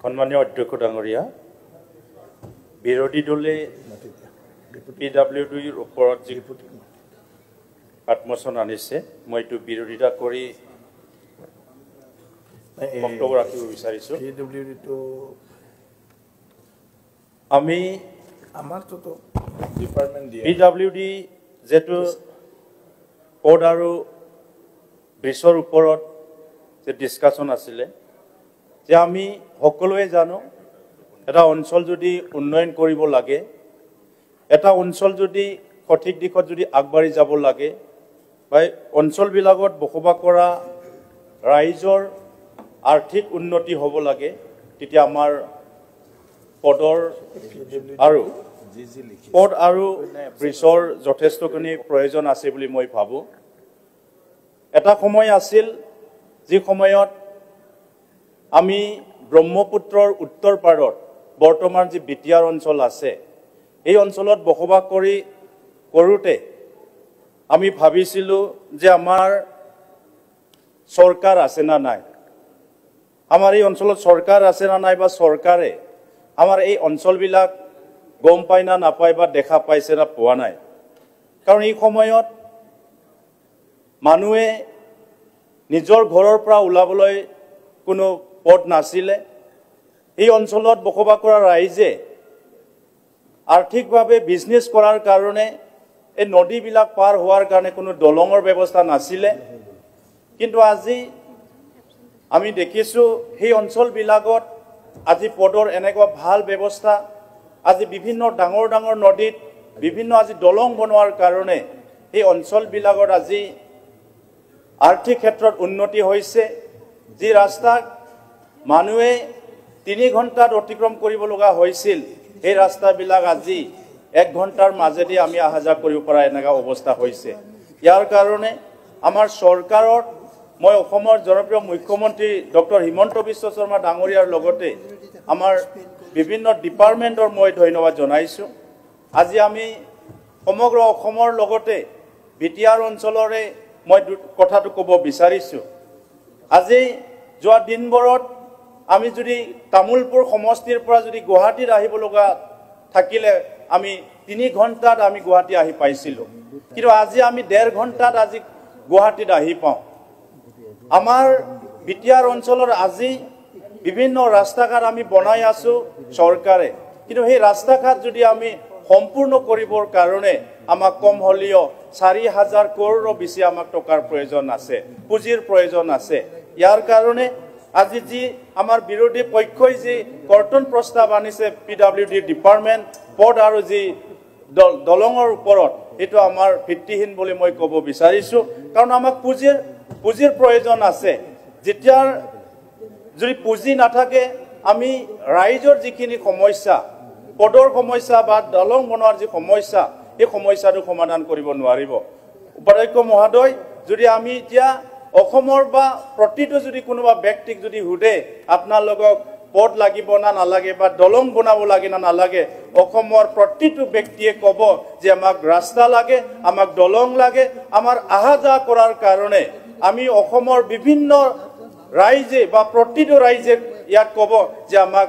সন্মানীয় অধ্যক্ষ ডাঙৰীয়া বিৰোধী দলে PWDৰ ওপৰত যি আত্মসন আনিছে মই এইটো বিৰোধিতা কৰি বক্তব্য ৰাখিব বিচাৰিছো PWD তো আমি আমাৰ তো ডিপাৰ্টমেন্ট দিয়ে PWD যেটো পদ আৰু ব্ৰিজৰ ওপৰত যে ডিসকাশন আছিল যে আমি সকলোৱে জানো এটা অঞ্চল যদি উন্নয়ন কৰিব লাগে এটা অঞ্চল যদি সঠিক দিশত যদি আগবাঢ়ি যাব লাগে বা অঞ্চলবিলাকত বসবাস কৰা ৰাইজৰ আৰ্থিক উন্নতি হ'ব লাগে তেতিয়া আমাৰ পদৰ আৰু পদ আৰু ব্ৰিজৰ যথেষ্টখিনি প্ৰয়োজন আছে বুলি মই ভাবো এটা সময় আছিল যি সময়ত আমি ব্ৰহ্মপুত্ৰৰ উত্তৰ পাৰত বৰ্তমান যি বিটিয়াৰ অঞ্চল আছে এই অঞ্চলত বসবাস কৰোতে আমি ভাবিছিলো যে আমাৰ সৰকাৰ আছে না নাই আমাৰ এই অঞ্চলত সৰকাৰ আছে না নাই বা সৰকাৰে আমাৰ এই অঞ্চলবিলাক গম পায় না নাপায় বা দেখা পাইছে না পোৱা নাই কাৰণ এই সময়ত মানুহে নিজৰ ঘৰৰ পৰা ওলাবলৈ কোনো পথ নাছিলে এই অঞ্চলত বসবাস কৰা ৰাইজে আৰ্থিকভাৱে বিজনেছ কৰাৰ কাৰণে এই নদীবিলাক পাৰ হোৱাৰ কাৰণে কোনো দলঙৰ ব্যৱস্থা নাছিলে কিন্তু আজি আমি দেখিছো সেই অঞ্চলবিলাকত আজি পদৰ এনেকুৱা ভাল ব্যৱস্থা আজি বিভিন্ন ডাঙৰ ডাঙৰ নদীত বিভিন্ন আজি দলং বনোৱাৰ কাৰণে এই অঞ্চলবিলাকত আজি আৰ্থিক ক্ষেত্ৰত উন্নতি হৈছে যি ৰাস্তা মানুহে 3 ঘণ্টাত অতিক্ৰম কৰিব লগা হৈছিল এই ৰাস্তাবিলাক আজি 1 ঘণ্টাৰ মাজেদি আমি আহা যোৱা কৰিব পৰা এনেকা অৱস্থা হৈছে ইয়াৰ কাৰণে আমাৰ চৰকাৰৰ মই অসমৰ জনপ্ৰিয় মুখ্যমন্ত্ৰী ডক্টৰ হিমন্ত বিশ্ব শৰ্মা ডাঙৰীয়াৰ লগতে আমাৰ বিভিন্ন ডিপাৰ্টমেন্টৰ মই ধন্যবাদ জনাইছো আজি আমি সমগ্ৰ অসমৰ লগতে বিটিয়াৰ অঞ্চলৰে মই কথাটো ক'ব বিচাৰিছো আজি যোৱা দিনবোৰত আমি যদি তামুলপুৰ সমষ্টিৰ পৰা যদি গুৱাহাটীত আহিব লগা থাকিলে আমি 3 ঘণ্টাত আমি গুৱাহাটী আহি পাইছিলো কিন্তু আজি আমি 1.5 ঘণ্টাত আজি গুৱাহাটীত আহি পাওঁ আমাৰ বিটিয়াৰ অঞ্চলৰ আজি বিভিন্ন ৰাস্তাঘাট আমি বনাই আছো চৰকাৰে কিন্তু সেই ৰাস্তাঘাট যদি আমি সম্পূৰ্ণ কৰিবৰ কাৰণে আমাক কম হলিও 4000 কৰোৰৰ বেছি আমাক টকাৰ প্ৰয়োজন আছে পুঁজিৰ প্ৰয়োজন আছে ইয়াৰ কাৰণে আজি যি আমাৰ বিৰোধী পক্ষই যি কৰ্তন প্ৰস্তাৱ আনিছে PWD ডিপাৰ্টমেন্ট পদ আৰু যি দলঙৰ ওপৰত এটো আমাৰ ভিত্তিহীন বুলি মই ক'ব বিচাৰিছো কাৰণ আমাক পুঁজিৰ প্ৰয়োজন আছে যেতিয়া যদি পুঁজি নাথাকে আমি ৰাইজৰ যিখিনি সমস্যা পদৰ সমস্যা বা দলং বনোৱাৰ যি সমস্যা এই সমস্যাটো সমাধান কৰিব নোৱাৰিব উপাধ্যক্ষ মহোদয় যদি আমি এতিয়া অসমৰ বা প্ৰতিটো যদি কোনোবা ব্যক্তিক যদি হুদে আপোনালোকক পদ লাগিব না নালাগে বা দলং বনাব লাগে না নালাগে অসমৰ প্ৰতিটো ব্যক্তিয়ে ক'ব যে আমাক ৰাস্তা লাগে আমাক দলং লাগে আমাৰ আহা যোৱা কৰাৰ কাৰণে আমি অসমৰ বিভিন্ন ৰাইজে বা প্ৰতিটো ৰাইজে ইয়াক ক'ব যে আমাক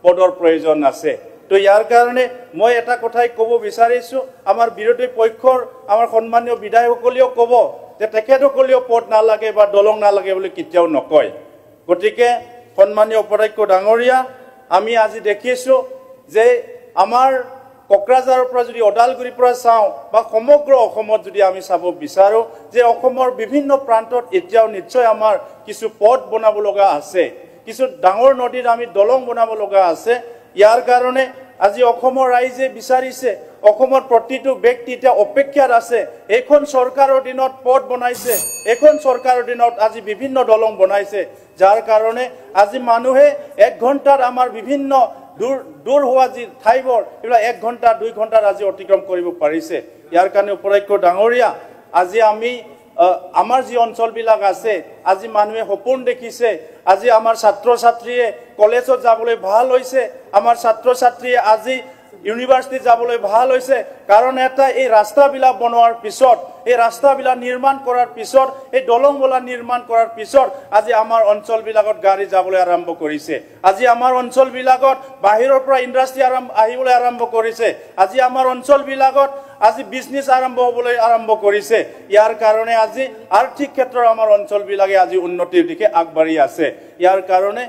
পদৰ প্ৰয়োজন আছে তো ইয়াৰ কাৰণে মই এটা কথাই ক'ব বিচাৰিছো আমাৰ বিৰোধী পক্ষৰ আমাৰ সন্মানীয় বিধায়কসকলেও ক'ব যে তেখেতসকলেও পদ নালাগে বা দলং নালাগে বুলি কেতিয়াও নকয় গতিকে সন্মানীয় উপাধ্যক্ষ ডাঙৰীয়া আমি আজি দেখিছো যে আমাৰ কোকৰাঝাৰৰ পৰা যদি ওদালগুৰিৰ পৰা চাওঁ বা সমগ্ৰ অসমত যদি আমি চাব বিচাৰো যে অসমৰ বিভিন্ন প্ৰান্তত এতিয়াও নিশ্চয় আমাৰ কিছু পথ বনাব লগা আছে কিছু ডাঙৰ নদীত আমি দলং বনাব লগা আছে ইয়াৰ কাৰণে আজি অসমৰ ৰাইজে বিচাৰিছে অসমৰ প্ৰতিটো ব্যক্তি এতিয়া অপেক্ষাত আছে এখন চৰকাৰৰ দিনত পথ বনাইছে এখন চৰকাৰৰ দিনত আজি বিভিন্ন দলং বনাইছে যাৰ কাৰণে আজি মানুহে 1 ঘণ্টাত আমাৰ বিভিন্ন দূৰ হোৱা যি ঠাইবোৰ এবিলাক 1 ঘণ্টা 2 ঘণ্টাত আজি অতিক্ৰম কৰিব পাৰিছে ইয়াৰ কাৰণে উপাধ্যক্ষ ডাঙৰীয়া আজি আমি আমাৰ যি অঞ্চলবিলাক আছে আজি মানুহে সপোন দেখিছে আজি আমাৰ ছাত্ৰ ছাত্ৰীয়ে কলেজত যাবলৈ ভাল হৈছে আমাৰ ছাত্ৰ ছাত্ৰীয়ে আজি ইউনিভাৰ্চিটি যাবলৈ ভাল হৈছে কাৰণ এটা এই ৰাস্তাবিলাক বনোৱাৰ পিছত এই ৰাস্তাবিলাক নিৰ্মাণ কৰাৰ পিছত এই দলংবিলাক নিৰ্মাণ কৰাৰ পিছত আজি আমাৰ অঞ্চলবিলাকত গাড়ী যাবলৈ আৰম্ভ কৰিছে আজি আমাৰ অঞ্চলবিলাকত বাহিৰৰ পৰা ইণ্ডাষ্ট্ৰি আহিবলৈ আৰম্ভ কৰিছে আজি আমাৰ অঞ্চলবিলাকত আজি বিজনেছ আৰম্ভ কৰিছে ইয়াৰ কাৰণে আজি আৰ্থিক ক্ষেত্ৰত আমাৰ অঞ্চলবিলাকে আজি উন্নতিৰ দিশে আগবাঢ়ি আছে ইয়াৰ কাৰণে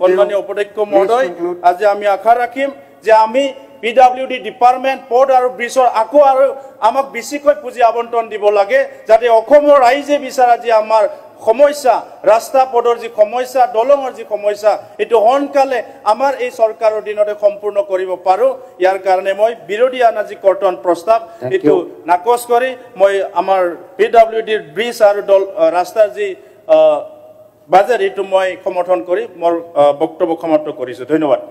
সন্মানীয় উপাধ্যক্ষ মহোদয় আজি আমি আশা ৰাখিম যে আমি PWD ডিপাৰ্টমেণ্ট পোৰ্ট আৰু ব্ৰিজৰ আকৌ আৰু আমাক বেছিকৈ পুঁজি আবণ্টন দিব লাগে যাতে অসমৰ ৰাইজে বিচাৰা যে আমাৰ সমস্যা ৰাস্তা পথৰ যি সমস্যা দলঙৰ যি সমস্যা এটো সোনকালে আমাৰ এই চৰকাৰৰ দিনতে সম্পূৰ্ণ কৰিব পাৰো ইয়াৰ কাৰণে মই বিৰোধী আনাজি কৰ্তন প্ৰস্তাৱ এটো নাকচ কৰি মই আমাৰ PWD ব্ৰিজ আৰু ৰাস্তাৰ যি বাজেট এটো মই সমৰ্থন কৰি মোৰ বক্তব্য সমাপ্ত কৰিছো ধন্যবাদ